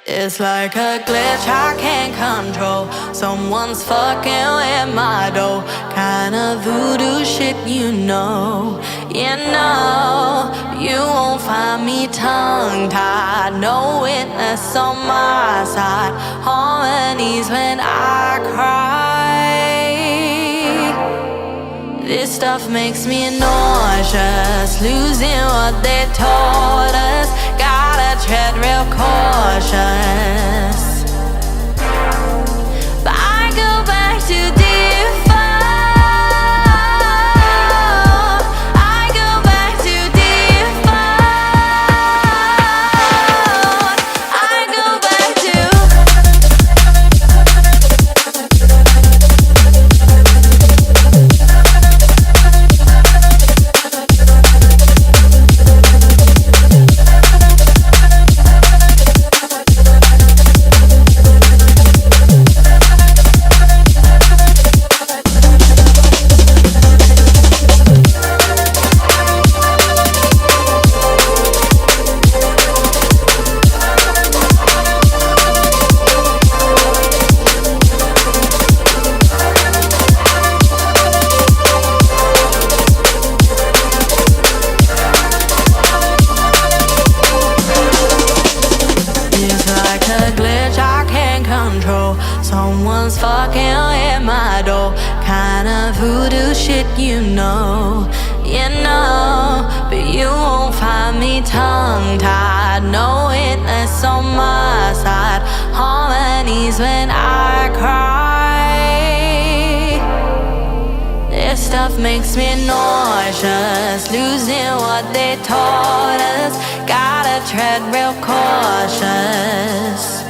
It's like a glitch I can't control. Someone's fucking with my dough. Kinda voodoo shit, you know. You won't find me tongue-tied. No witness on my side. Harmonies when I cry. This stuff makes me nauseous, losing what they taught us. Gotta tread real cautious. But I go back to default. I go back to default. I go back to someone's fucking with my door. Kinda voodoo shit, you know. But you won't find me tongue-tied. No witness on my side. Harmonies when I cry. This stuff makes me nauseous, losing what they taught us. Gotta tread real cautious.